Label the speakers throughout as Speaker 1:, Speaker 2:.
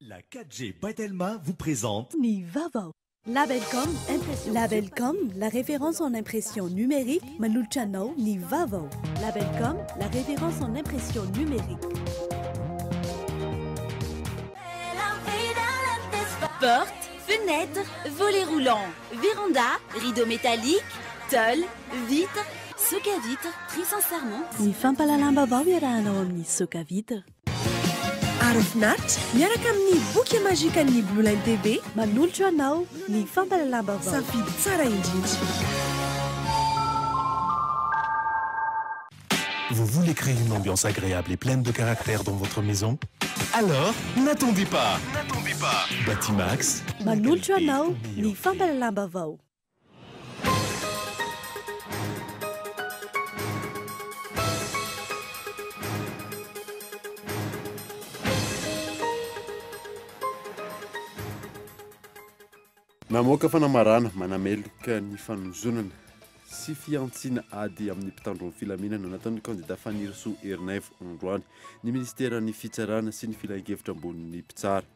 Speaker 1: La 4G Batelma vous présente
Speaker 2: Nivavo. Labelcom, la référence en impression numérique, Manulchano Nivavo. Labelcom, la référence en impression numérique.
Speaker 3: Portes, fenêtres, volets roulants, véranda, rideaux métalliques, tôle, vitres, soc à vitre, trisancerement.
Speaker 2: Ny fampalalamba vao iarahana amin'ny soc à vitre.
Speaker 4: Arafnat, miaraka amin'ny boky magique ny Blue Line TV,
Speaker 2: manolotra anao ny fampalalamba vao.
Speaker 4: Safidy tsara indrindra.
Speaker 1: Vous voulez créer une ambiance agréable et pleine de caractère dans votre maison? Alors, n'attendez pas. Batimax.
Speaker 2: Manolotra anao ny fampalalamba vao.
Speaker 5: Namoaka fanamarana manameloka ny fanozonana sy fiantsina ady amin'ny mpitandro ny filaminana nataon'ny candidat Fanirisoa Ernaivo Androany ny ministeran'ny fitsarana sy ny filan-kevitra ambonin'ny mpitsara.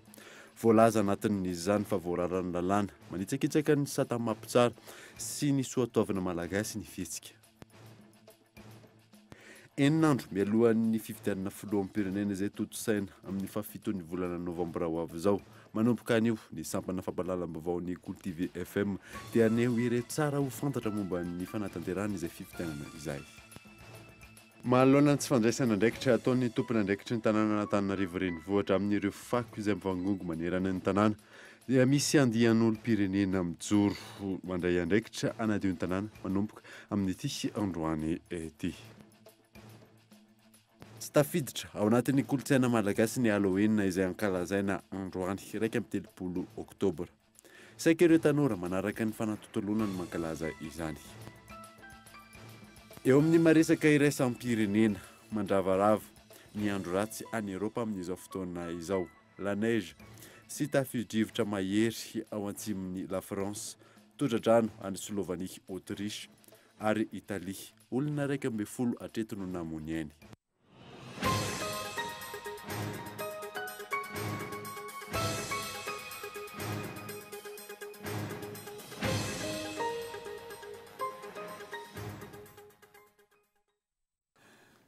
Speaker 5: Voalaza anatin'izany fa voararany lalàna manitsakitsaka ny satamapitsara sy ny soatoavana malagasy ny fihetsika. Eninandro mialohan'ny fifidianana filohan'ny pirenena izay toto-saina amin'ny fahafiton'ny volana novambra ho avy izao. Manomboka anio ny sampana fampalalam-bavao ny Cultive FM dia aneho ire tsara ho fantatra momba ny fanatanterahana izay fifidianana izay. Mahalona ny tsy fandraisana andraikitra ataon'ny tompona andraikitra ny tanàna Antananarivo renivohitra amin'ireo fako izay mivangongo manerana ny tanàna dia misy andian'olom-pirenena mijoro mandray andraikitra anadio ny tanàna manomboka amin'ity androany ity. Tsy tafiditra ao anatin'ny kolotsaina malagasy ny Halloween izay ankalazaina androany raika amin'ny 30 oktobra. Saika ireo tanora manaraka ny fanatotoloana ny mankalaza izany. Eo amin'ny maresaka iraisam-pirenena mandravarava ny andro ratsy any Eropa amin'izao fotoana izao. La neige sy tafio-drivotra mahery ao atsimon'ny La France, todradrano any Slovanie, Autriche ary Italie. Olona 12 hatreto no namony ainy.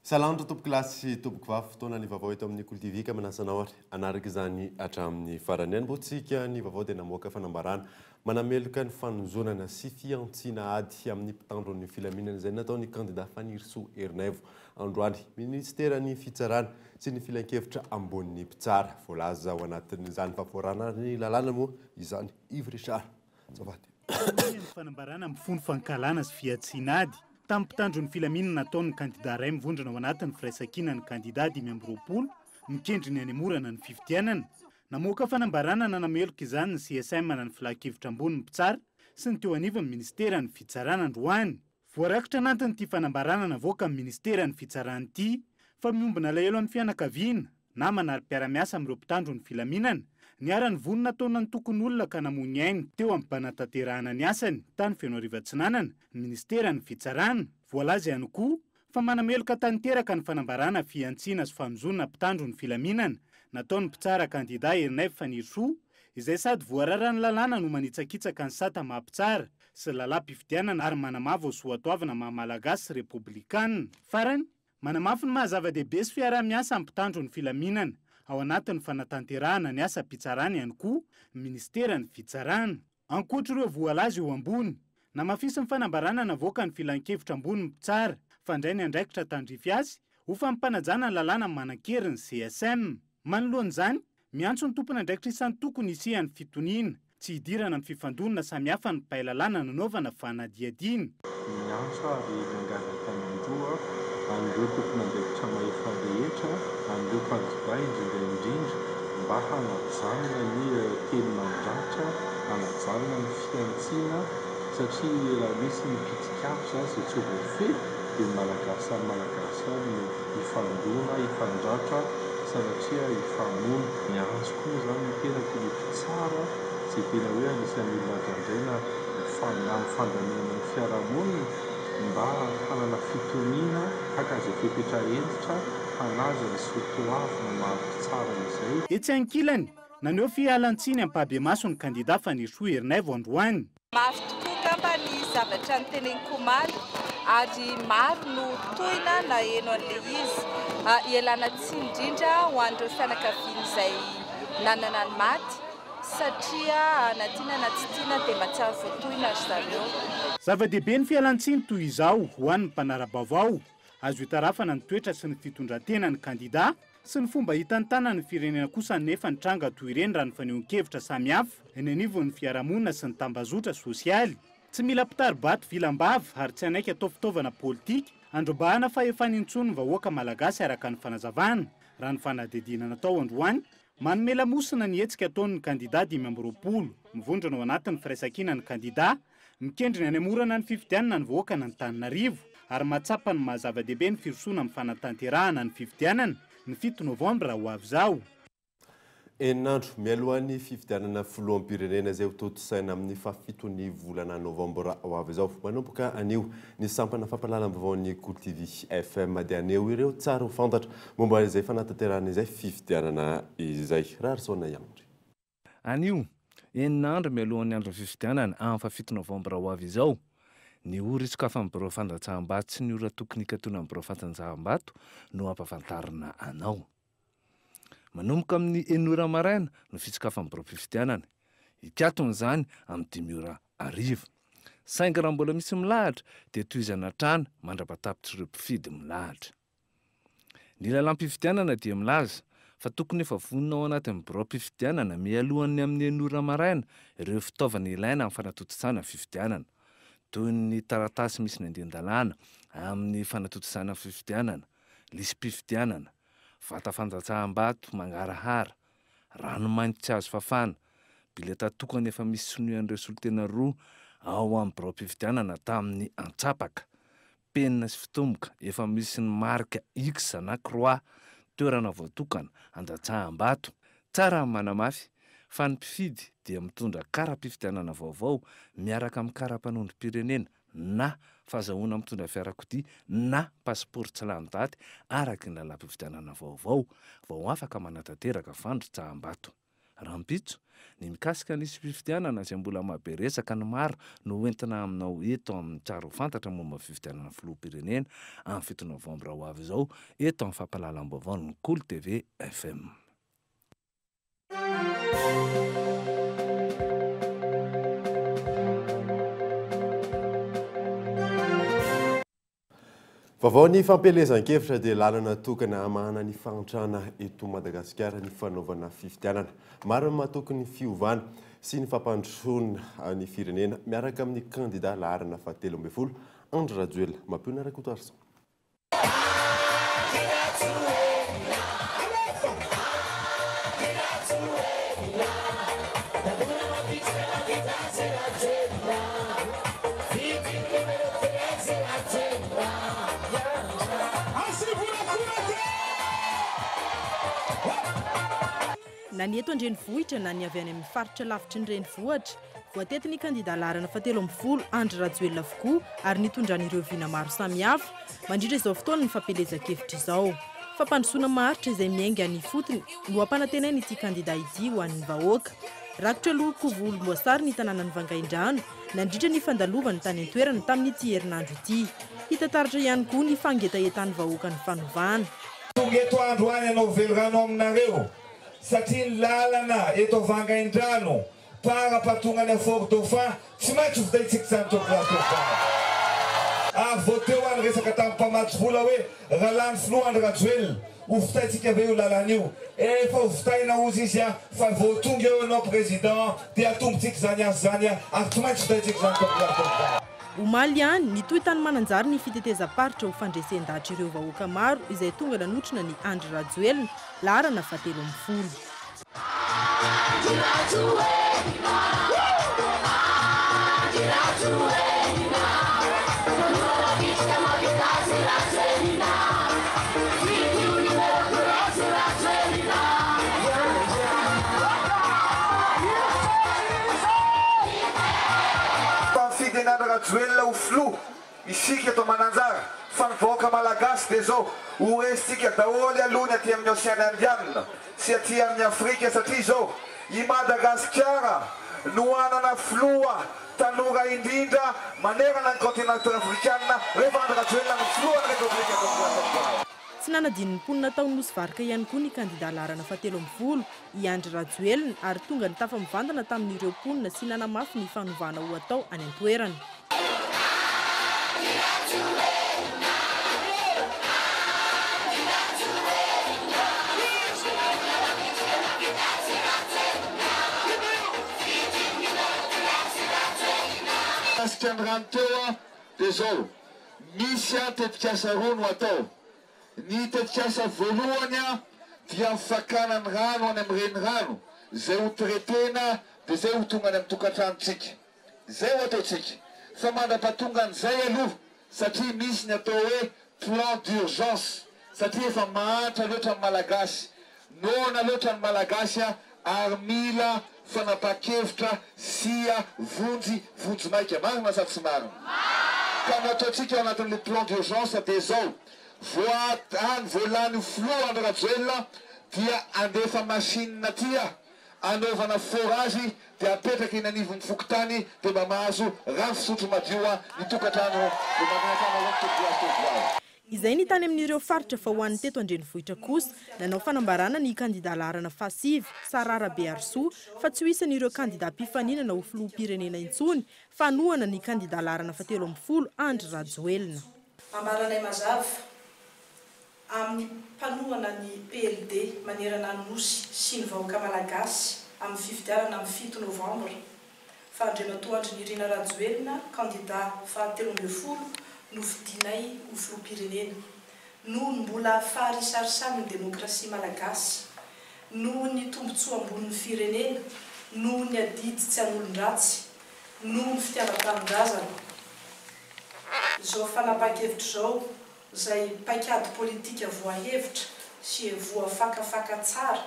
Speaker 6: Salamandra tompoko lasy sy tompoko vavy fotoana ny vaovao eto amin'ny Cultive ka manasanao ary anaraka izany hatramin'ny farany anbotsika ny vaovao dia namoaka fanambarana manameloka ny fanozonana sy fiantsina ady amin'ny mpitandron'ny filaminana izay nataon'ny candidat Fanirisoa Ernaivo Androany ministeran'ny fitsarana sy ny filan-kevitra ambonin'ny mpitsara. Voalaza ao anatin'izany faforana ny lalàna moa izany Yves Richard.
Speaker 7: Ny fanambarana amin'ny fony fankalana sy fiantsina ady tamin'ny mpitandron'ny filaminana nataon'ny candidat iray mivondrona ao anatin'ny firaisan-kina ny candidat 5 mikendriny any amorana ny fifidianana. Namoaka fanambarana nanameloka izany ny CSM ny filan-kevitra ambonin'ny mpitsara sy ny teo anivon'ny ministeran'ny fitsarana androany. Voarakitra anatin'ity fanambarana navoaka amin'ny ministeran'ny fitsarana ity fa miombona lahelo amin'ny fianakaviana na manara-piara-miasa amin'ireo mpitandron'ny filaminana niara ny vonona ataona ny tokony olona ka namony ainy teo amin'ny banatanterahana ny asany tany Fianareva-Atsinanana ny ministeran'ny fitsarana. Voalaza ihany koa fa manameloka tanteraka ny fanambarana fiantsina sy famonjona mpitandron'ny filaminana nataon'ny mpitsara candidat Ernaivo Fanirisoa izay sady voararany lalàna no manitsakitsaka ny sata mahampitsara sy lalahm-pifidianana ary manamavo soatoavana maha-malagasy republikanina. Farany manamafy ny mahazava-dehibe sy fiara-miasa amin'ny mpitandron'ny filaminana ao anatin'ny fanatanterahana ny asa mpitsarana ihany koa ministeran'ny fitsarana. Ankoatra ireo voalaza eo ambony namafisy ny fanambarana navoaka ny filan-kevitra ambonin'ny mpitsara fandray ny andraikitra tandrify azy ho fampanajana ny lalàna manan-kery ny CSM. Manoloan'izany miantso ny tompony andraikitra isan'ny tokony isihan'ny fitoniana tsy hidirana amin'ny fifandonana samihafa ny mpailalàna nanaovana fanadiadiana.
Speaker 8: Miantso ary miangana tanandroa an'ireo tompony andraikitra maefa rehetra an'ireo candidat indrindra mba hanajanona ny teny mandratra, hanajanona ny fiantsina satria raha misy ny pitsikafo izany izay tsy ho voafehy dia malagasy no hifandona, hifandratra satria hifamono. Miantso koa izany ny tena tolotra tsara izay tena hoe anisan'ny olona gandraina amin'ny fandaminana ny fiarahamonina mba hanana fitoniana haka izay fepetra endritra hanaja ny soatoavana mahampitsara izay.
Speaker 7: Etsy ankilany Naneo fialantsiny ampahabemaso ny kandida Fanirsoa Erinaivo androany.
Speaker 9: Mafy tokoa kamba ny zavatra niteneniko omaly ary maro no toina na eno an'ilay izy. Ialana tsiny indrindra ho an'ireo fianakaviana izay nanana ny maty satria na tiana na tsy tiana dia mahatsiaro voatoina ry zareo.
Speaker 7: Zava-dehibe ny fialantsiny toy izao ho an'ny mpanara-baovao. Azo hitarafana ny toetra sy ny fitondran-tena ny kandida sy ny fomba hitantanana ny firenena kosa nefa nitranga toy ireny raha ny fanehoan-kevitra samihafa eny anivon'ny fiarahamonina sy ny tambazotra sosialy. Tsy mila pitaribato vilam-bava ary tsy anaiky atao fitaovana politika androbahana fa efa nintsony ny vahoaka malagasy araka ny fanazavana. Raha ny fanadidina natao androany, manome lamosina ny hetsika ataon'ny kandida 2020, mivondrona ao anatin'ny firaisan-kina ny kandida, mikendrina any amorana ny fifidianana ny vahoaka ny Antananarivo ary mahatsapa ny mahazava-dehibe ny firosoana amin'ny fanatanterahana ny fifidianana ny 7 novambra ho avy izao.
Speaker 6: Eninandro mialohan'ny fifidianana filoham-pirenena izay ho toto-saina amin'ny fafitony volana novambra ho avy izao. Manomboka anio ny sampana fampahalalam-baovaon'ny Cool TV FM dia aneo ireo tsara ho fantatra momba izay fanatanterahana izay fifidianana izay. Raharysona Iandry.
Speaker 10: Anio eninandro mialohan'ny andro fifidianana amin'ny fafito novambra ho avy izao. Ny oritsoka amin'ny biro fandratsaham-bato sy ny ora tokony ikatona amin'ny biro fandratsaham-bato no ampafantarina anao. Manomboka amin'ny 9 maraina no fitsokafa amin'ny biro fifidianana. Ikatony izany amin'ny 10:00. Saingy raha mbola misy milahatra dia tohizana trano mandrapatapitra ireo mpifidy milahatra. Ny lalam-pifidianana dia milaza fa tokony efa vonona ao anatin'ny biro fifidianana mialohan'ny amin'ny 9 maraina ireo fitaovana ilaina amin'ny fanatontosana fifidianana. Toy ny taratasy misy ny andian-dalàna amin'ny fanatontosana fifidianana, lisy-pifidianana, vata fandratsaham-bato mangarahara, ranomanitra tsy azo fafana, bileta tokana efa misy sinoan'ireo solotena 2 ao amin'ny biro fifidianana tamin'ny antsapaka, penina sy fitomboka efa misy ny marika X na Croix, toerana voatokana andratsaham-bato. Tsara manamafy fa ny mpifidy dia mitondra kara-pifidianana vaovao miaraka amin'ny kara-panondrom-pirenena na fahazahoana mitondra fiarakodia na pasiporo tsy lany-daty araka ny lalam-pifidianana vaovao vao afaka manatanteraka fandrotsaham-bato. Rahampitso, ny mikasika nisy fifidianana izay mbola mahaberesaka ny maro no entina aminao eto amin'ny tsara ho fantatra momba fifidianana filoham-pirenena amin'ny 7 novambra ho avy izao eto amin'ny fampahalalam-baovaon'ny Cool TV FM.
Speaker 6: Vaovao ny fampelezan-kevitra dia lalana tokana hamahana ny fantrana eto Madagasikara ny fanaovana fifidianana. Maro ny mahatokony fiovana sy ny fampandrosoana ny firenena miaraka amin'ny kandida laharana 17 Andry Rajoelina mampiona rakotoarisa.
Speaker 11: Na ny eto an-drenivohitra na ny avy any amin'ny faritra lavitry ny renivohitra, voatety ny kandida laharana 17 Andry Rajoelina avokoa ary nitondran'ireo viana maro samihafa mandritra izao fotoana ny fampelezan-kevitra izao. Fampandrosoana maharitra izay miainga ny fotony no ampanantenaina ity kandida ity ho an'ny vahoaka. Rakotra loko volomboasary ny tanànan'ny Vangaindrano nandritra ny fandalovany tany an-toerana tamin'ity herinandro ity. Hita taratra ihany koa ny fangetahetan'ny vahoaka ny fanovana.
Speaker 12: Tonga eto andro any anao velorano aminareo satria ny lalana eto Vangaindrano para-patongany Fort Dauphin tsy maintsy votaitsika izany tokoa. Avoteo any resaka tamin'ny mpamatsy vola hoe raha lany filoha Andry Rajoelina ho votaitsika ve io lalana efa ho votaina ozy izy fa vao tonga eo anao président dia atombotsika izany azy zany ary tsy maintsy votaitsika izany tokoa.
Speaker 11: Omaly ihany nitoy tany mananjary ny fitetezam-paritra ho fandresen-dahatra ireo vahoaka maro izay tonga nanotrona ny Andry Rajoelina laharana 17.
Speaker 12: Rajoelina ho filoha isika eto Mananjara fa nivoaka malagasy dia zao horesitsika daholy aloha ny aty amin'ny Océan Indiana sy aty amin'ny Afrika satria zao i Madagasikara no anana filoha tanora indrindra manerana ny continent africaine rehefa Andry Rajoelina ny filohan'ny République Démocratique.
Speaker 11: Tsy nanadin'ny mponina tao Nosy Varika ihany koa ny kandida larana fahatelo amby folo i Andry Rajoelina ary tonga ny tafamivantana tamin'ireo mponina sy nanamafy ny fanovana ho atao any an-toerana.
Speaker 12: Asitrany rano teo dia zao misy tetikasa roa no atao. Ny tetikasa voalohany dia fakana ny rano any amin'ny renirano zay ho tretena dia zay ho tonga any amin'ny tokantranontsika. Zay ho ataotsika. Fa mandra-pahatonga an'izay aloha satria misy ny atao hoe plan d'urgence satria efa mahatra loatra ny malagasy. Nona loatra ny malagasy ary mila fanapa-kevitra sia vonjy maika. Marina sa tsy marina? Ka nataontsika ao anatin'le plan d'urgence dia zao voalany filoha Andry Rajoelina dia andefa masinina tia anaovana forage dia apetraka eny anivon'ny fokotany dia mba mahazo rano fisotro madio ny tokantrano dia magnatana tokoa.
Speaker 11: Izay ny tany amin'ireo faritra fa ho an'ny teto Andrenivohitra kosa nanao fanambarana ny kandida larana fasivy Sarara Bearso fa tsy ho isan'ireo kandida mpifaninana ho filoham-pirenena intsony fa nohana ny kandida larana fahatelo amby folo Andry Rajoelina.
Speaker 13: Ambaranay mazava amin'ny mpanohana ny PLD manerana ny Nosy sy ny vahoaka malagasy amin'ny fifidianana amin'ny 7 novambra fa Andriamatoa Andry Nirina Rajoelina kandida fahatelo amby folo no fidinay ho filoham-pirenena noho ny mbola faharisarisany ny demokrasia malagasy noho ny tombontsoa amboniny firenena noho ny adidy tsy an'olon-dratsy noho ny fitiavam-tanindrazana. Izao fanapa-kevitra zao zay paikady politika voahevitra sy voafakafaka tsara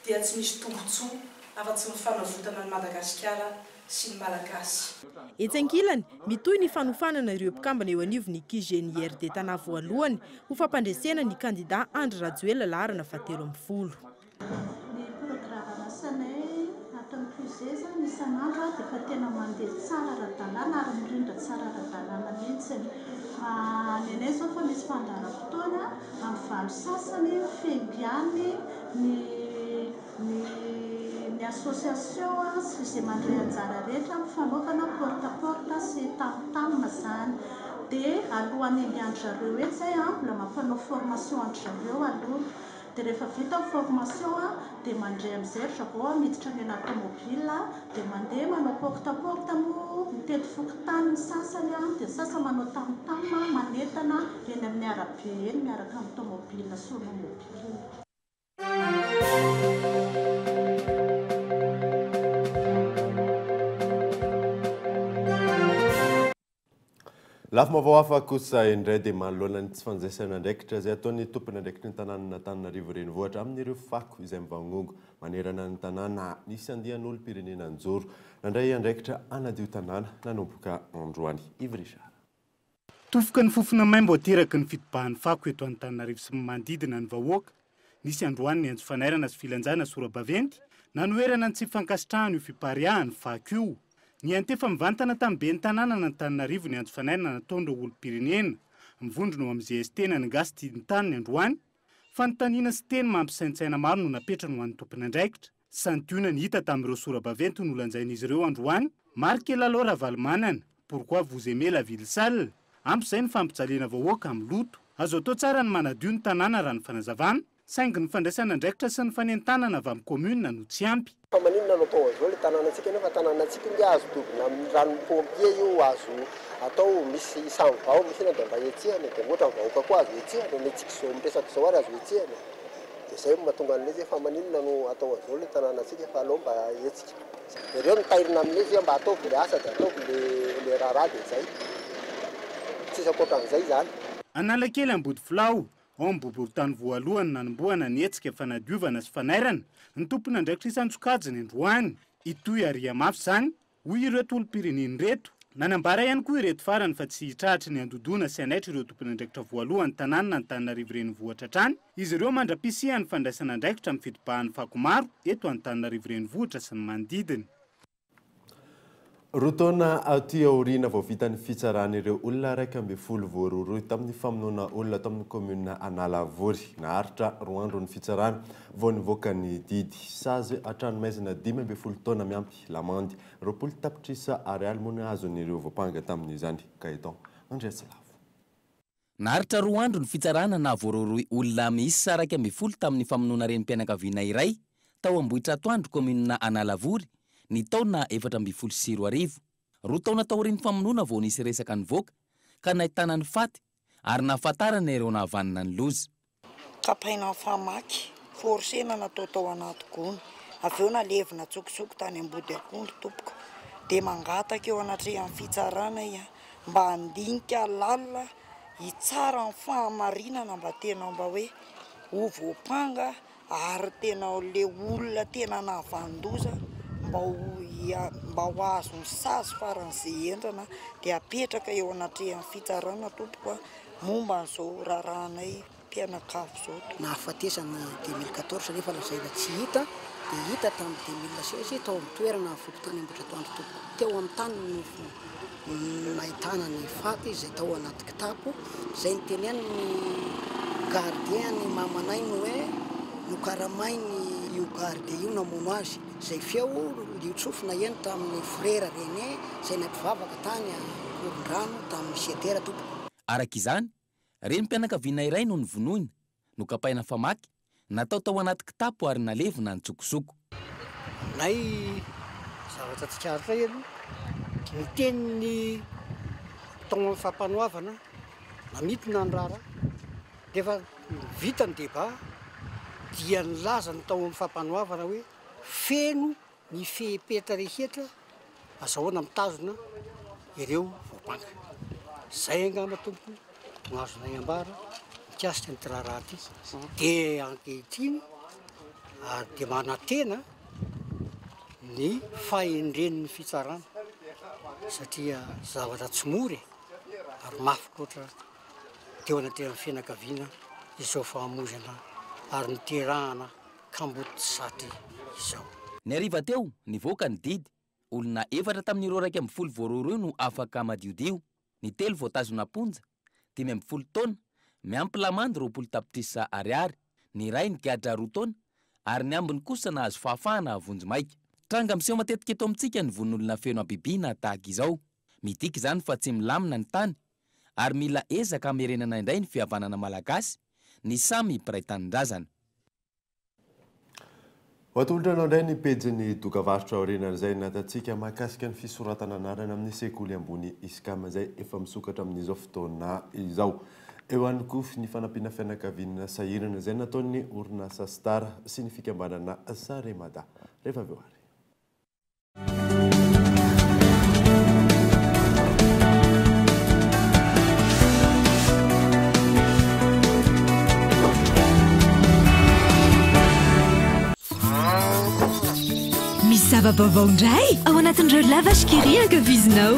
Speaker 13: dia tsy misy tombontsoa afa-tsy ny fanavotana ny Madagasikara sy ny malagasy.
Speaker 11: Etsy ankilany mitohy ny fanofanana ireo mpikambana eo anivon'ny KGNIRD tana voalohany ho fampandresena ny kandida Andry Rajoelina larana fahatelo amby folo.
Speaker 14: Ny programme sanay ataon'ny fizeza ny sanandro dia fa tena mandeha tsara ara-dalàna ary mirindra tsara ara-dalàna mihitsy. Ny anay zao fa misy fandaharam-potoana amin'ny valo sasany fembiany ny association sy izay mandray anjara rehetra mifanaovana porte-à-porte sy tam-tamina zany dia alohan'ny andro zareo etsy mbola mampanao formation andro zareo aloha dia rehefa vita formation dia mandray amin'izay ry zareo miditra ny anaty tomobile dia mandeha manao porte-à-porte mo mitety fokotany ny sasany dia sasany manao tam-tam manentana eny amin'ny arabe eny miaraka amin'ny tomobile solomobile.
Speaker 6: Lafy mavaoafa kosa indray dia manoloana ny tsy fanjaisana andraikitra izay ataon'ny tompony andraikitra ny tanàna Antananarivo renivohitra amin'ireo fako izay mivangongo manerana ny tanàna nisy andian'olom-pirenena Anjoro nandray andraikitra anadio tanàna nanomboka androany Ivrisha.
Speaker 7: Tofoka ny fofona maimbo ateraky ny fitobahan'ny fako eto Antananarivo sy manodidina ny vahoaka nisy androany ny antso fanairana sy filanjana Sorabaventy nanoerana ny tsy fankasitrahany io fipariahany fako io. Ny antefa mivantana tamin'ny ben'ny tanàna na Antananarivo ny antso fanairana nataon'ireo olom-pirenena mivondrona eo amin'izay tena ny gasy tidiny tany ny androany fa ny tanina sy teny mampisaintsaina maro no napetrany ho an'ny tompony andraikitra. Santionany hita tamin'ireo Sorabaventy no lanjain'izy ireo androany marqué la loi Ravalomanana pourquoi vous aimez la ville sale ampy izay ny fampijaliana vahoaka amin'ny loto. Azo atao tsara ny manadio ny tanàna raha ny fanazavana saingy ny fandraisana andraikitra sy ny fanentanana avy amin'ny commune no tsy ampy.
Speaker 15: Fa maninona no atao azo le tanànantsika nefa tanànantsika ny azo dobina amin'ny ranom-pompie io azo atao misy samvao misy na dia mba etsihana dia ohatra vahoaka koa azo etsihana ny tsika izao miresaka izao ary azo etsihana dia izay mahatonga an'izy fa maninona no atao azo le tanànantsika fa aleo mba etsika. Ireo ny tairina amin'izy mba ataovy le asa dia ataovy le raharaha dia izay tsisy akoatran'izay zany.
Speaker 7: Analakely Ambody Filao ao mibobori-tany voalohany nanomboana ny hetsika fanadiovana sy fanairana ny tompony andraikitra isan-tsokajiny androany itoy aria mafy zany hoy ireto olom-pireneny reto nanambara ihany koa ireto farany fa tsy hitrahatra ny andodona sy anaitra ireo tompony andraikitra voalohany tanàna na ny Antananarivo renivohitra hatrany. Izy ireo mandra-pisihany fandraisana andraikitra amin'ny fitobahan'ny fako maro eto Antananarivo renivohitra sy ny manodidiny.
Speaker 6: Roa taona aty aoriana vao vitan'ny fitsarana ireo olona 12 tamin'ny famonoana olona tamin'ny komuna Analavory. Naharitra 4 andro ny fitsarana vao nivoaka ny didy. Sazy hatranomaizina 12 taona miampy lamandy. 20 tapitrisa ariary moa ny azon'ireo voapanga tamin'izany. Kaiton Andresilavo.
Speaker 16: Naharitra 4 andro ny fitsarana na voaroroy olona miisa 12 tamin'ny famonoana renim-pianakaviana iray tao Ambohitra Atoandro komuna Analavory. Ny taona 14 roa taona taorian'ny famonoana vao nisy resaka nivoaka ka nahitana ny faty ary nahafantarana ireo nahavanina ny loza.
Speaker 17: Kapaina famaky forsena natao tao anaty gony avy eo nalevina tsokitsoko tany Ambody Akondro tompoko dia mangataka eo anatrehan'ny fitsarana ia mba handinika lalina hitsara ny fahamarinana mba tena mba hoe ho voapanga ary tena le olona tena nahavandoza mba ho azo ny sazy faran'izay entrana dia apetraka eo anatrehan'ny fitsarana tompoko momba n'izao raharanay mpianakavy zao.
Speaker 18: Nahafatesana 2014 rehefa lazaina tsy hita dia hita tamin'ny 2016 tao amin'ny toerana fokontany Ambohitra Atoandro tompoko. Teo amin'ny tany no nahitana ny faty izay tao anaty kitapo izay niteneny ny gardien ny mamanay no hoe nokaramainy io gardien io namono azy izay feo liotsofina eny tamin'ny frera René izay nampivavaka tany Korondrano tamin'ny siedera tompoko.
Speaker 16: Arak'izany, renim-pianakaviana iray no nivonoina, nokapaina famaky, natao tao anaty kitapo ary nalevina ny tsokosoko.
Speaker 18: Nay zavatra tsikaritra elo ny teniny tao amin'ny fampanoavana namitina ny rara defa vita ny débat dia nilaza ny tao amin'ny fampanoavana hoe feno ny fepetra rehetra azahoana mitazona ireo voapanga. Zay angamba tompoko no azonay ambara mikasika ny tirara ty dia ankehitriny ary dia manantena ny fahendren'ny fitsarana satria zavatra tsy mory ary mafy loatra teo anatrehan'ny fianakaviana izao fahamozana ary niterahana kamboty satry izao.
Speaker 16: Ny hariva teo nivoaka ny didy olona 4 tamin'ireo 12 voaroro no afaka madiodio, ny 3 voatazona ponja, 15 taona miampy lamandy 20 tapitrisa ariary, ny iray nigadra 2 taona ary ny ambiny kosa nahazo fahafahana avonjy maika. Tranga miseho matetika eto amintsika ny von'olona feno abibiana tahaka izao. Midika izany fa tsy milamina ny tany ary mila ezaka hamerenana indray ny fihavanana malagasy ny samy mpiray tanindrazana.
Speaker 6: Watolotranao indray ny pejiny dokavarotra aorinan'izay natantsika mahakasika ny fisoratana anarana amin'ny sekoly ambony iskama izay efa misokatra amin'izao fotoana izao. Eo ihany koa ny fanampiana fianakaviana sahirana izay nataon'ny orinasa Star sy ny fikambanana Saremada. Rehefa avy eo ary.
Speaker 19: Zava-baovao indray ao anatin'ireo lavashkiri ankafizinao.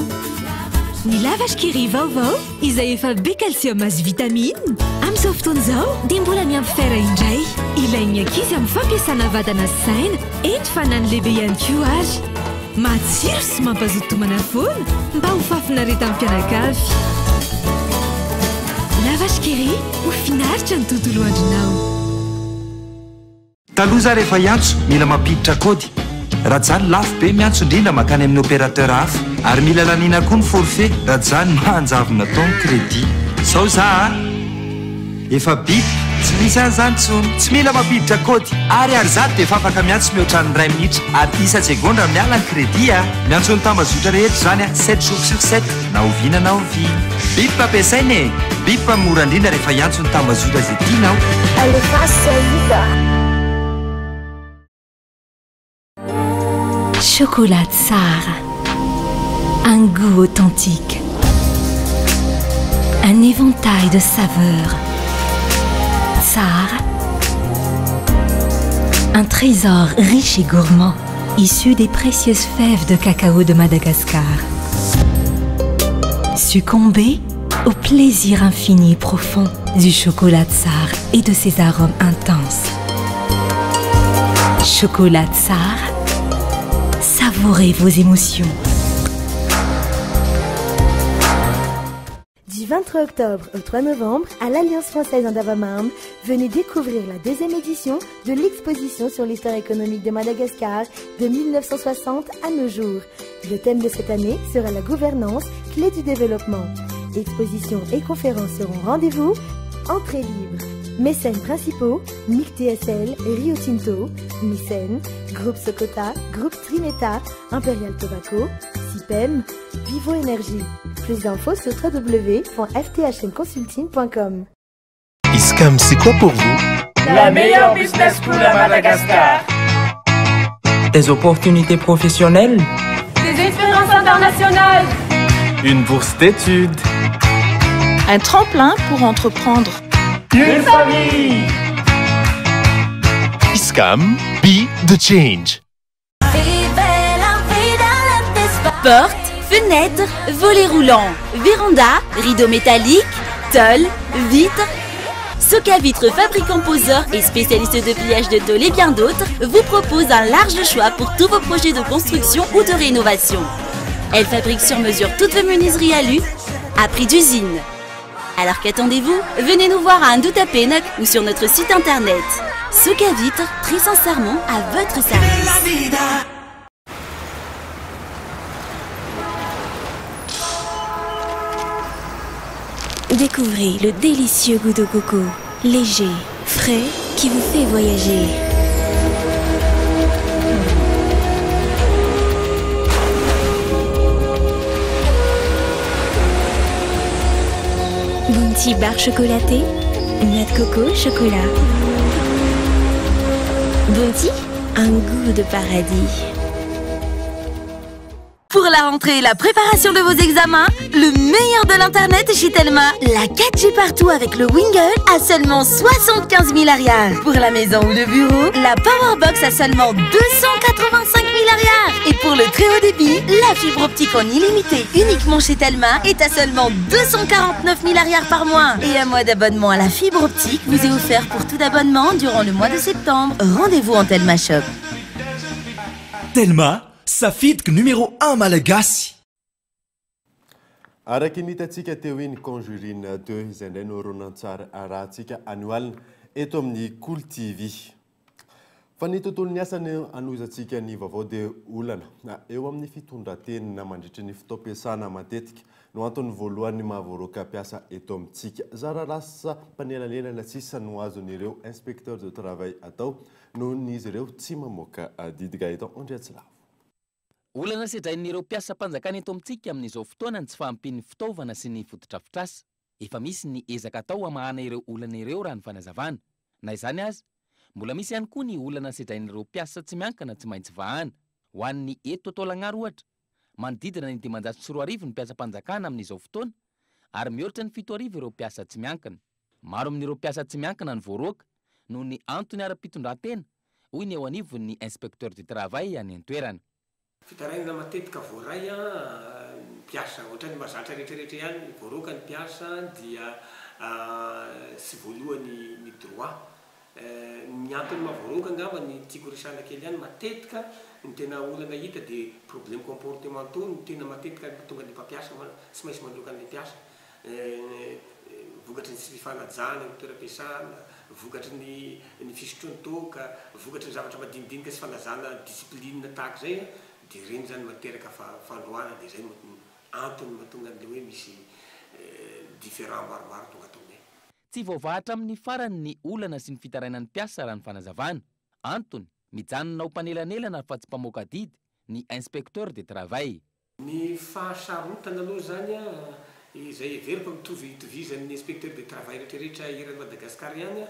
Speaker 19: Ny lavashkiri vaovao izay efa be calcium azy vitamine amin'izao fotoana izao dia mbola miampy fer indray. Ilain'ny ankizy amin'ny fampiasana vatana sy saina eny fanany lehibe ihany koa ary. Matsiro sy mampazoto tomana foana mba ho fafinareta amin'ny mpianakavy. Lavashkiri ho finaritra ny tontolo andronao.
Speaker 20: Taloha rehefa hiantso mila mampiditra kody. Raha zany lafo be miantso indrindra makany amin'ny opérateur hafa ary mila laniana koa ny forfait raha zany mahanjavona taony crédit. Sao za efa bip tsy misy an'izany tsony tsy mila mampiditra kody ary zato dia efa afaka miantso mihoatra ny 2 minitra ary isa segondra miala ny crédit miantso ny tambazotra rehetra zany 7 jours sur 7 na oviana na ovina. Bip ampiasaina e, bip mora indrindra rehefa hiantso ny tambazotra zay tianao.
Speaker 19: Aleface Aïda. Chocolat Tsar, un goût authentique, un éventail de saveurs. Tsar, un trésor riche et gourmand, issu des précieuses fèves de cacao de Madagascar. Succombez au plaisir infini et profond du chocolat Tsar et de ses arômes intenses. Chocolat Tsar, savourez vos émotions.
Speaker 21: Du 23 octobre au 3 novembre, à l'Alliance française Andava-Marne, venez découvrir la deuxième édition de l'exposition sur l'histoire économique de Madagascar de 1960 à nos jours. Le thème de cette année sera la gouvernance, clé du développement. Expositions et conférences seront rendez-vous, entrée libre. Mécènes principaux, MIC TSL, Rio Tinto, Mécènes, Groupe Sokota, Groupe Trimeta, Imperial Tobacco, CIPEM, Vivo Énergie. Plus d'infos sur www.fthmconsulting.com.
Speaker 1: ISCAM, c'est quoi pour vous?
Speaker 22: La meilleure business school à Madagascar.
Speaker 23: Des opportunités professionnelles.
Speaker 22: Des expériences internationales.
Speaker 1: Une bourse d'études.
Speaker 24: Un tremplin pour entreprendre.
Speaker 22: Une famille.
Speaker 1: ISCAM, be the change.
Speaker 3: Portes, fenêtres, volets roulants, véranda, rideaux métalliques, tôles, vitres. Soka Vitres, fabricant poseur et spécialiste de pliage de tôles et bien d'autres, vous propose un large choix pour tous vos projets de construction ou de rénovation. Elle fabrique sur mesure toutes vos menuiseries alu à prix d'usine. Alors qu'attendez-vous? Venez nous voir à Ndouta-Pénoc ou sur notre site internet. Soka Vitres, très sincèrement à votre service.
Speaker 19: Découvrez le délicieux goût de coco, léger, frais, qui vous fait voyager. Bounty bar chocolaté, noix de coco, chocolat. Bounty, un goût de paradis.
Speaker 3: Pour la rentrée et la préparation de vos examens, le meilleur de l'internet est chez Telma. La 4G partout avec le Wingle à seulement 75 000 arrières. Pour la maison ou le bureau, la Powerbox à seulement 285 000 arrières. Et pour le très haut débit, la fibre optique en illimité uniquement chez Telma est à seulement 249 000 arrières par mois. Et un mois d'abonnement à la fibre optique vous est offert pour tout abonnement durant le mois de septembre. Rendez-vous en Telma Shop.
Speaker 25: Telma, safidiko numéro 1 malagasy.
Speaker 6: Araky nitatsika teo iny conjurine 2 izay indray no ronan-tsara arahantsika anioalina eto amin'ny Cool TV. Fa ny tontolo ny asany anozatsika ny vaovao dia olana eo amin'ny fitondran-tenina mandritra ny fitaom-piasana matetika no antony voalohany mahavoaroka mpiasa eto amintsika. Zara rasa mpanelanelana tsisa no azon'ireo inspecteur de travail atao noho n'izy ireo tsy mamoaka didika eto andriatsilavo.
Speaker 16: Olana sedrain'ireo mpiasa mpanjakana eto amintsika amin'izao fotoana tsy fahampian'ny fitaovana sy ny fotodrafitrasa. Efa misy ny ezaka atao hamahana ireo olana ireo raha ny fanazavana. Na izany azy, mbola misy ihany koa ny olana sedrain'ireo mpiasa tsy miankana tsy maintsy vahana. Ho an'ny eto Taolagnaro ohatra, manodidina ny 540 ny mpiasa mpanjakana amin'izao fotoana, ary mihoatra ny 7 ireo mpiasa tsy miankana. Maro amin'ireo mpiasa tsy miankana ny voaroaka noho ny antony ara-pitondran-tena, hoy ny eo anivon'ny inspecteur du travail any an-toerana.
Speaker 26: Fitaraina matetika voaray mpiasa ohatrany mahazatra rehetrarehetra ihany voaroaka ny mpiasa dia sy voalohany ny droit. Ny antony mahavoaroaka angamba ny tiako resana kely ihany matetika ny tena olana hita dia problème comportementaux ny tena matetika tonga ny mpampiasa sy maintsy mandroaka ny mpiasa. Vokatry ny tsy fifanajana ny toeram-piasana, vokatry ny fisotroany toka, vokatry ny zavatra madinidinika sy fanazana discipline tahaka zay dia reny zany materaka fandroana dia zay antony mahatonga an'ilay hoe misy différent maromaro tonga ataony.
Speaker 16: Tsy voavahatra amin'ny farany ny olana sy ny fitarainan'ny mpiasa raha ny fanazavana. Antony, mijanona ho mpanelanelana fa tsy mpamoaka didy ny inspecteur de travail.
Speaker 26: Ny fahasarotana aloha zany izay everiko mitovy itovizan'ny inspecteur de travail rehetrarehetra eran'ny Madagasikara ihany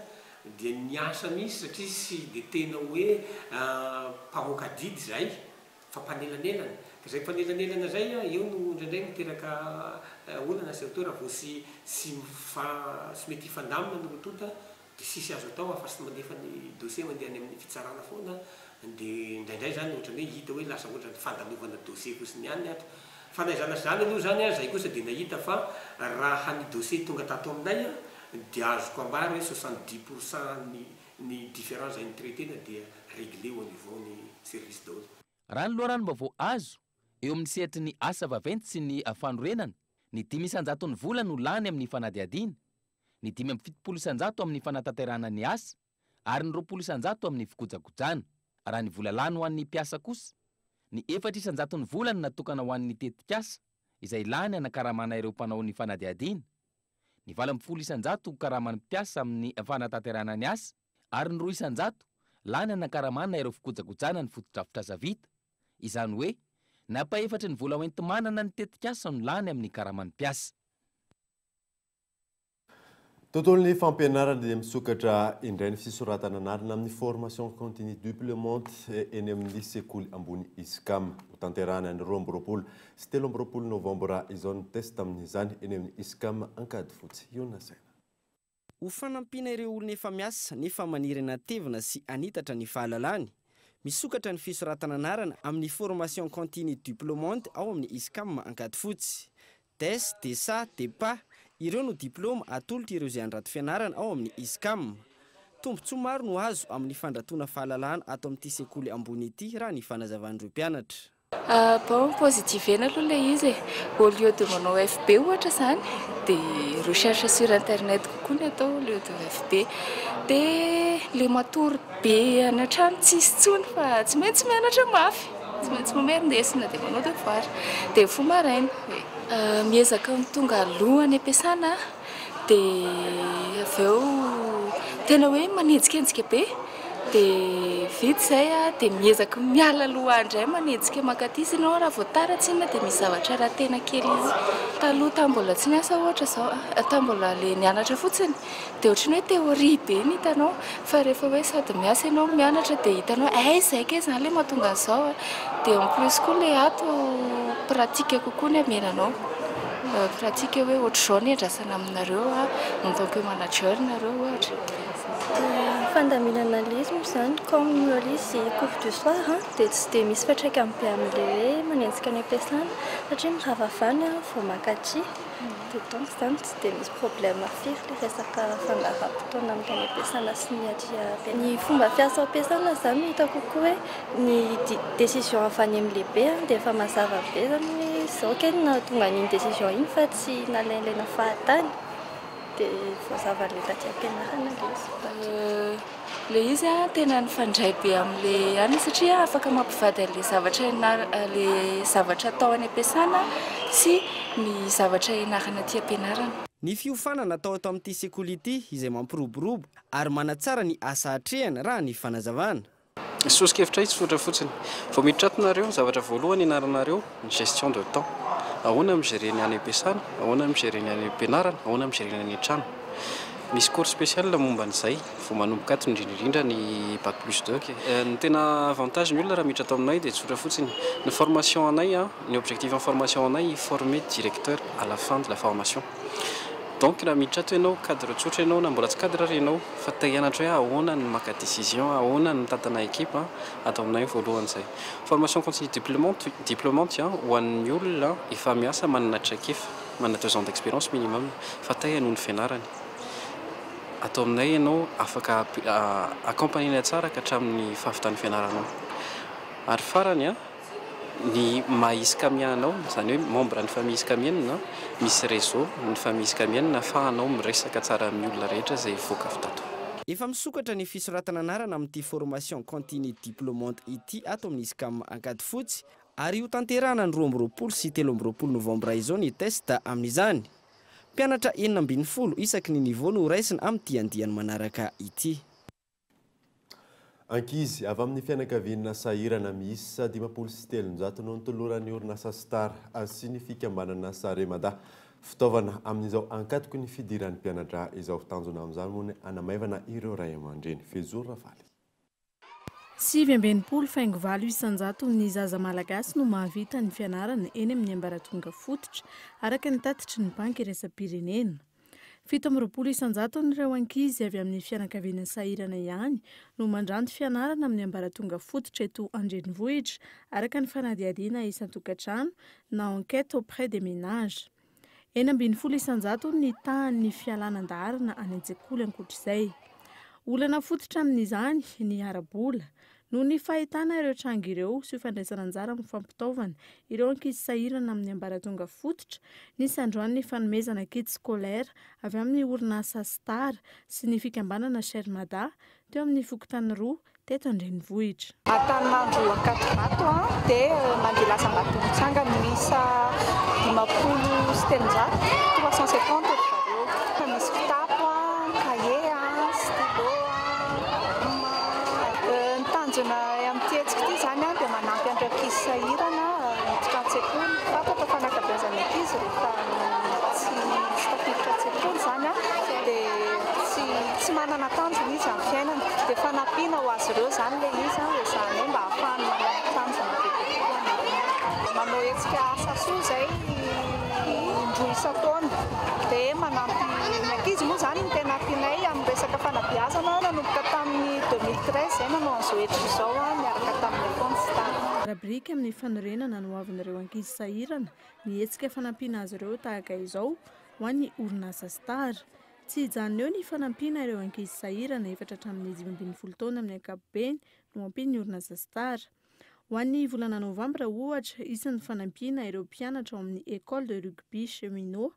Speaker 26: dia ny asa misy satria sy dia tena hoe mpamoaka didy zay fa mpanelanelana. Ka zay mpanelanelana zay eo no indraindray miteraka olana sy auteur vao sy mety hifandamina no tonta dia sisy azo atao afa-sy mandefa ny dossier mandeha any amin'ny fitsarana foana dia indraindray zany ohatrany hoe hita hoe lasa ohatrany fandalovana dossier kosiny ihany ato fanaizana zany aloha zany a zay kosa dia nahita fa raha ny dossier tonga tato aminay a dia azoko ambara hoe 70% ny différence zay ny traitena dia réglé au niveau ny service dose.
Speaker 16: Raha ny loharano vaovao azo eo amin'ny sehatry ny asa vaventy sy ny fanorenana, ny 500 ny vola no lany amin'ny fanadiadiana, ny 570 amin'ny fanatanterahana ny asa, ary ny 20 amin'ny fikojakojana. Raha ny vola lany ho an'ny mpiasa kosa, ny 400 ny vola no natokana ho an'ny tetikasa izay lany hanakaramana ireo mpanao ny fanadiadiana, ny 20% karaman'ny mpiasa amin'ny fanatanterahana ny asa, ary ny 200 lany hanakaramana ireo fikojakojana ny fotodrafitr'asa vita. Izany hoe napa-efatra ny vola hoentimanana ny tetikasa no lany amin'ny karaman'ny mpiasa.
Speaker 6: Tontolon'ny fampianarana dia misokatra indray ny fisoratana anarana amin'ny formation continue diplômante eny amin'ny sekoly ambony ISCAM ho tanterahana ny 20 sy 13 novambra izao ny test amin'izany eny amin'ny ISCAM ankady fotsy. Ionasaina.
Speaker 2: Ho fanampiana ireo olona efa miasa nefa maniry natevina sy anitatra ny fahalalany, misokatra ny fisoratana anarana amin'ny formation continue diplômante ao amin'ny ISCAM ankady fotsy. Test, DESA, DEPA, ireo no diplôma atolotra ireo izay andrato fianarana ao amin'ny ISCAM. Tombontsoa maro no azo amin'ny fandratona fahalalana ato amin'ity sekoly ambony ity raha ny fanazavan'ireo mpianatra.
Speaker 4: Bon, positif ena aloha le izy au lieu de manao FB ohatra zany dia recherche sur internet kokoa ny atao au lieu de FB dia le matory be any an-trano tsisy tsony fa tsy maintsy mianatra mafy, tsy maintsy mamerindesina dia manao devoir dia fo maraina miezaka tonga aloha ny ampiasana dia avy eo tena hoe manenjikenzika be dia vita zay dia miezaka miala aloha andray manenjika makaty izy ianao raha voatara tsinona dia misy zavatra raha tena kely izy. Taloha tambola tsy niasa ohatra zao tambola le nianatra fotsiny dia ohatrany hoe teoria be ny hitanao fa rehefa hoe sady miasa ianao mianatra dia hitanao zay ke zany le mahatonga an'izao dia en plus koa le ato pratika kokoa ny amenanao pratika hoe ohatr'izao ny andrasana aminareo en tant que manager nareo ohatra.
Speaker 5: Fondamentalisme zany comme lise cours du soir dia tsy dia misy fiantraikany be amin'le hoe manenjika ny ampiasana satria miravavana vao makaty dia donc zany tsy dia misy problème firy le resaka fandaharam-potoana amin'ny ampiasana sy ny atria ny fomba fiasa ampiasana zany hitako koa hoe ny décision avy any amin'ny lehibe dia efa mazava be zany hoe zao ke nahatonga n'iny décision iny fa tsy nalainlaina fahatany dia voazava-le taty ampianarana
Speaker 4: le izy tena nifandray be amin'le any satria afaka mampivady an'le zavatra atao any ampiasana sy ny zavatra ianarana aty ampianarana.
Speaker 2: Ny fiofanana atao ato amin'ity sekoly ity izay mampiroborobo ary manatsara ny asa hatrehana raha ny fanazavana.
Speaker 8: Sosokevitra tsy fotra fotsiny vao mitratonareo zavatra voalohany ianaranareo ny gestion de temps, ahoana migerer ny any ampiasana, ahoana migerer ny any ampianarana, ahoana migerer ny any an-trano. Misy cours spécial momba an'izay vao manomboka ato indrindra ny bac plus 2. Ny tena avantage ny olona raha miditra ato aminay dia tsotra fotsiny ny formation anay ny objectif en formation anay former directeur à la fin de la formation. Donc raha miditra ato ianao cadre tsotra ianao na mbola tsy cadre renao fa te hianatra hoe ahoana ny maka décision, ahoana ny mitantana équipe ato aminay voalohan'izay. Formation continue diplômante ho an'ny olona efa miasa manana traikefa, manana 2 ans d'expérience minimum fa te hanohy ny fianarany. Ato aminay ianao afaka accompagner tsara ka hatramin'ny fahavitan'ny fianaranao. Ary farany ny maha-iskamianao zany hoe membre ny famille iskamienne misy réseau ny famille iskamienne afahanao miresaka tsara amin'ny olona rehetra izay voaka avy tato.
Speaker 2: Efa misokatra ny fisoratana anarana amin'ity formation continue diplômante ity ato amin'ny ISCAM ankady fotsy ary ho tanterahana ny 20 sy 13 novambra izao ny test amin'izany. Mpianatra 940 isaky ny niveau no raisina amin'ity andiany manaraka ity.
Speaker 6: Ankizy avy amin'ny fianakaviana sahirana miisa 507 no nitoloran'ny orinasa Star sy ny fikambanana Saremada fitaovana amin'izao ankatoko ny fidiran'ny mpianatra izao tanjona amin'izany moa ny anamaivana ireo ray aman-dreny Fezoro Rafaly.
Speaker 11: 7,800 ny zaza malagasy no mahavita ny fianarana eny amin'ny ambaratonga fototra araka ny tatitry ny banky iresa-pirenena.
Speaker 9: 720 n'ireo ankizy avy amin'ny fianakavian'ny sahirana ihany no mandranty fianarana amin'ny ambaratonga fototra eto Andrenivohitra araka ny fanadihadiana isan-tokantrano na enquête auprès des ménages. 820 ny tahan'ny fialanan-daharana any an-tsekoly ankoatr'izay. Olana fototra amin'izany ny arabola no ny fahitana ireo tranga ireo sy fandraisana anjara amin'ny fampitaovana ireo ankizy sahirana amin'ny ambaratonga fototra nisy androany ny fanomezana kit scolaire avy amin'ny orinasa Star sy ny fikambanana Shermada teo amin'ny fokontany 2 teto Andrenivohitra.
Speaker 10: Atan'andro 4 dia mandeha lasa Ambatondrotsanga misa 50 sy 350 zareo. Fa misy kitapo, kaye, stylo, ny tanjona amin'ny tetsika ity zany dia manampy an'ireo ankizy sahirana hiditra an-tsekoly. Fantatra fa ankabeazan'ny ankizy rehefa tsy tafiditra an-tsekoly zany dia tsy manana tanjona izy amin'ny fiainana. Dia fanampiana ho azy ireo zany ilay izy hoe zany hoe mba ahafahany manana tanjona be kokoa. Manao hetsika asa soa izay indroa isan-taona dia manampy ny ankizy moa zany ny tena ampianay amin'ny resaka fanabeazana nanomboka tamin'ny 2013 izay nanao an'izao hetra izao miaraka tamin'ny Constant.
Speaker 9: Rabrika amin'ny fanorenana no avin'ireo ankizy sahirana ny hetsika fanampiana azy ireo tahaka izao ho an'ny orinasa Star. Tsy hijanona eo ny fanampiana ireo ankizy sahirana efatra hatramin'ny 25 taona amin'ny ankapobeny no ampiany orinasa Star. Ho an'ny volana Novambra ohatra isan'ny fanampiana ireo mpianatra ao amin'ny école de rugby cheminot.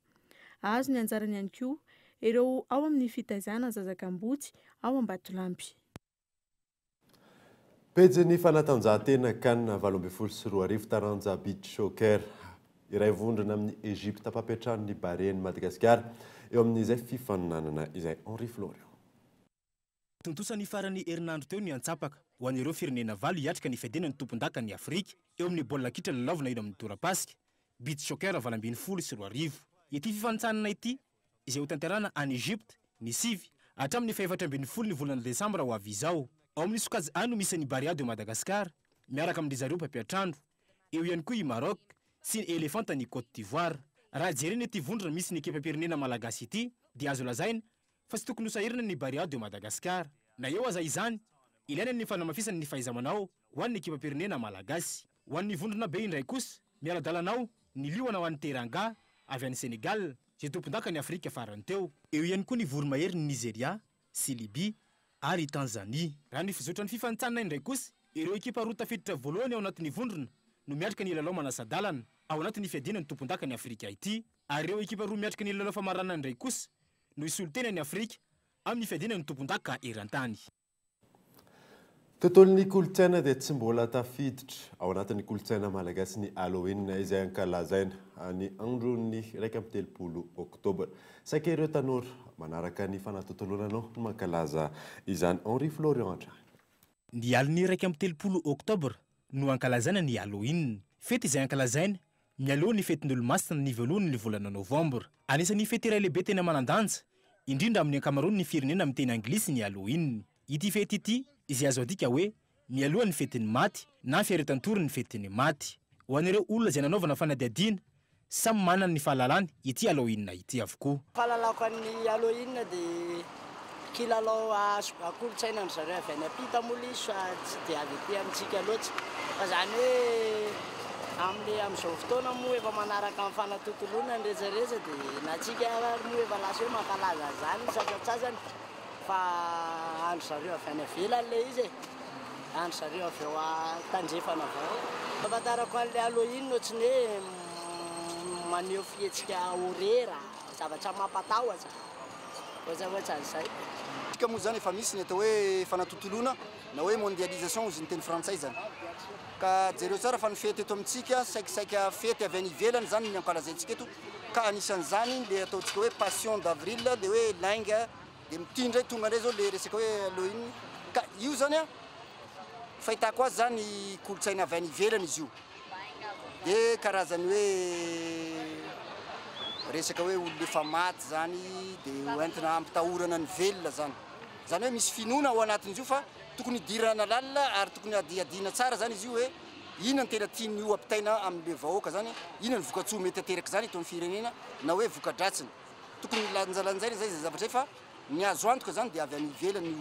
Speaker 9: Azo ny anjarany ihany koa ireo ao amin'ny fitaizana Zazakambotsy ao Ambatolampy.
Speaker 6: Pejy ny fanatanjahantena CAN 2024 taranja beach soccer iray vondrona amin'ny Egypte papetran'ny Bahreïn Madagascar eo amin'izay fifaninanana izay Henri Florian.
Speaker 12: Tontosan'ny farany herinandro teo ny antsapaka ho an'ireo firenena valo hiatrika ny fiadenany tompon-daka ny Afrika eo amin'ny baolina kitra lalaovina ino amin'ny torapasika beach soccer 2024. Ity fifanitsanana ity izay ho tanterana any Egypte ny 7 hatramin'ny 14 ny volana Desambra ho avy izao. Ao amin'ny sokajy ano misy ny Barea de Madagascar miaraka amin'ny zareo mpampiatrandro eo ihany koa i Maroc sy ny Elefanta ny Côte d'Ivoire. Raha jerena ity vondrona misy ny ekipa-pirenena malagasy ity dia azo lazaina fa tsy tokony ho sahirana ny Barea de Madagascar. Na eo aza izany ilaina ny fanamafisany ny fahaiza-manao ho an'ny ekipa-pirenena malagasy. Ho an'ny vondrona be indray kosa miala-dalanao ny liona ho an'ny Teranga avy any Senegal izay tompon-daka ny Afrika farany teo. Eo ihany koa ny voromahery ny Nigeria sy Libye ary Tanzania. Raha ny fizotra ny fifanitsanana indray kosa ireo ekipa roa tafiditra voalohany ao anatin'ny vondrona no miatrika ny lalao manasadalana ao anatin'ny fiadinany tompon-daka ny Afrika ity. Ary ireo ekipa roa miatrika ny lalao famaranana indray kosa no isolotena ny Afrika amin'ny fiadinany tompon-daka eran-tany.
Speaker 6: Tontolon'ny kolotsaina dia tsy mbola tafiditra ao anatin'ny kolotsaina malagasy ny Halloween izay ankalazaina ny andron'ny 1 Oktobra. Saika ireo tanora manaraka ny fanatontolonanao no mankalaza izany Henri Florian.
Speaker 12: Ny aliny 1 Oktobra no ankalazana ny Halloween. Fety izay ankalazaina mialoha ny fetin'olo-masina ny voalohany ny volana Novambra. Anisan'ny fety iray lehibe tena manandanja indrindra amin'ny ankamaroany ny firenena amin'ny teny anglisy ny Halloween. Ity fety ity izay azo adika hoe mialoha ny fetin'ny maty na fiaretan-tory ny fetin'ny maty. Ho an'ireo olona izay nanaovana fanadihadiana samy manana ny fahalalany ity Halloween ity avokoa.
Speaker 13: Fahalalako ny Halloween dia kilalao akolotsaina ny zareo avy any ampita mola izy fa tsy dia avy ety amintsika loatra. Fa zany hoe amin'izao fotoana moa efa manaraka amin'ny fanatontolona ny rehetrarehetra dia na tsika moa efa lasa hoe mankalaza zany sasatsasany fa andro zareo avy any avelany le izy andro zareo avy eo tandrefana avao. Fahafantarako an'ilay Halloween ohatrany hoe maneho fihetsika horera zavatra mampatahotra ohatsy an'izay.
Speaker 14: Tsika moa zany efa misy ny atao hoe fanatontolona na hoe mondialisation ozy ny teny frantsay zany. Ka jereo tsara fa ny fety eto amintsika saikasaika fety avy any ivelany zany ny ankalazaintsika eto ka anisan'izany le ataontsika hoe passion d'avril dia hoe lainga dia mitindra tonga indray zao le resaka hoe Halloween. Ka io zany fahitako azy zany kolotsaina avy any ivelany izy io dia karazany hoe resaka hoe olona efa maty zany dia hoentina ampitahorana ny velona zany hoe misy finoana ao anatin'izy io fa tokony hidirana lalina ary tokony adiadiana tsara zany izy io hoe inona ny tena tiany io ampitaina amin'le vahoaka zany, inona ny vokatsoa mety ateraka zany eto amin'ny firenena na hoe voka-dratsiny. tokony lanjalanjaina zay zay zavatra fa ny azo antoka zany dia avy any ivelany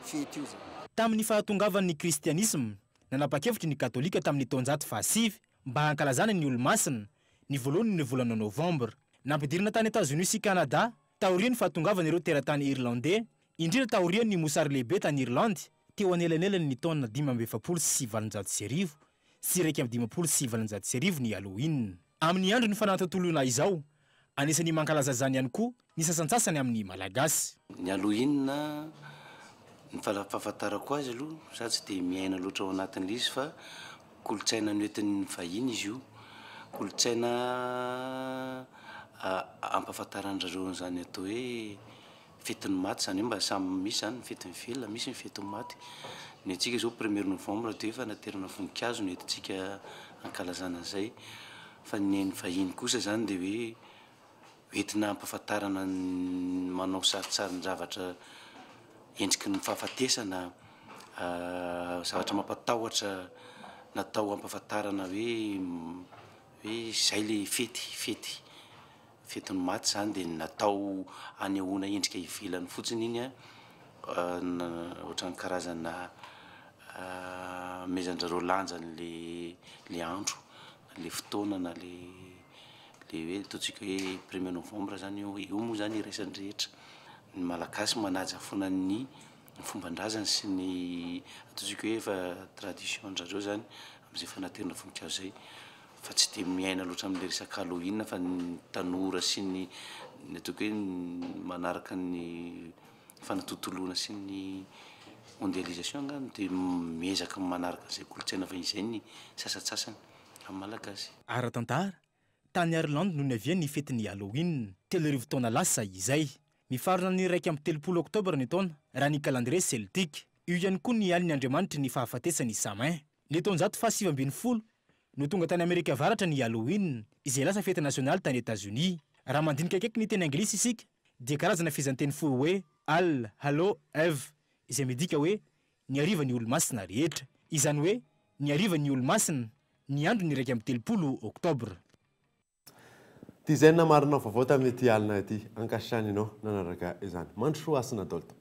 Speaker 14: fety io zany.
Speaker 12: Tamin'ny fahatongavan'ny kristianisme nanapa-kevitry ny katolika tamin'ny taonjato fahasivy mba hankalazana ny olo-masina ny voalohany ny volana novambra. Nampidirina tany États-Unis sy Canada taorian'ny fahatongavan'ireo teratany irlandais, indrindra taorian'ny mosary lehibe tany Irlandy teo anelanelany ny taona 570 sy 570 ny Halloween. Amin'ny andro ny fanantontolona izao, anisany mankalaza zany ihany koa ny sasantsasany amin'ny malagasy.
Speaker 7: Ny Halloween ny fahafantarako azy aloha sady tsy dia miaina loatra ao anatin'ilay izy fa kolotsaina noentin'ny vahiny izy io, kolotsaina ampahafantaran'ireo zany atao hoe fetiny maty zany hoe mba samy misy zany ny fetiny velona, misy ny fetiny maty. Ny antsika zao 1er novembre dia efa naterana voninkazo no entintsika ankalazana an'izay, fa ny vahiny kosa zany dia hoe entina ampahafantarana manao saritsary ny zavatra endriky ny fahafatesana, zavatra mampatahotra natao ampahafantarana hoe zay le fetiny maty zany dia natao anehoana endrika ivelany fotsiny iny ohatran'ny karazana mezandrareo lanjany le andro, le fotoana na le hoe ataontsika hoe 1er novembre zany io moa zany iraisany rehetra. Ny malagasy manaja foana ny fomban-drazany sy ny ataontsika hoe efa tradition-ndrareo zany amin'izay fanaterana voninkazo zay, fa tsy dia miaina loatra amin'ilay resaka Halloween fa ny tanora sy ny ataoko hoe manaraka ny fanatontoloana sy ny mondialisation angany dia miezaka manaraka izay kolotsaina vahiny ny sasatsasany amin'ny malagasy.
Speaker 12: Ara-tantara tany Irlande no niavian'ny fetin'ny Halloween 3 taona lasa izay. Mifarana ny 1 oktobra ny taona raha ny calendrier celtique. Io ihany koa ny alin'ny Andriamanitra ny fahafatesany Samin. Ny taonjato faha 7 no tonga tany Amerika Avaratra ny Halloween izay lasa fety nasionaly tany États-Unis. Raha mandinika akaiky ny teny anglisy isika dia karazana fizanteny fo hoe All Hallow Eve izay midika hoe ny arivan'ny olo-masina rehetra. Izany hoe ny arivan'ny olo-masina ny andro ny 1 oktobra.
Speaker 6: Ty izay namarina vaovao tamin'ity alina ity ankasitrany ianao nanaraka izany. Mandro asina daholo tompoko.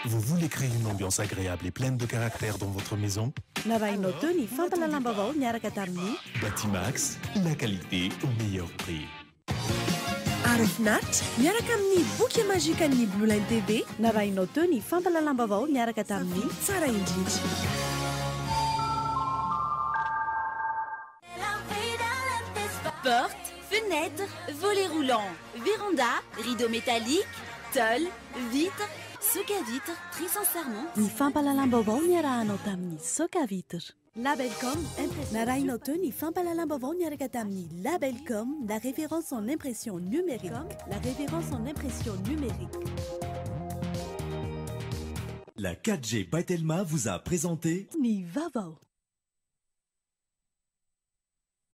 Speaker 1: Vous voulez créer une ambiance agréable et pleine de caractère dans votre maison?
Speaker 15: Narainotoni fampalalambavao miaraka tamin'ny
Speaker 1: Batimax, la qualité au meilleur prix.
Speaker 15: Arifnat miaraka amin'ny boky magique an'ny Blue Line TV. Narainotoni fampalalambavao miaraka tamin'ny tsara indrindra.
Speaker 3: Portes, fenêtres, volets roulants, véranda, rideaux métalliques, tôle, vitres, soca vitre, tri sans serment.
Speaker 15: Ny fampalalam-baovao niarahanao tamin'ny soca vitre. Labelcom, narainao teo ny fampalalam-baovao niaraka tamin'ny Labelcom, la référence en impression numérique. La référence en impression numérique.
Speaker 25: La 4G by Telma vous a présenté
Speaker 15: Ni Vavao.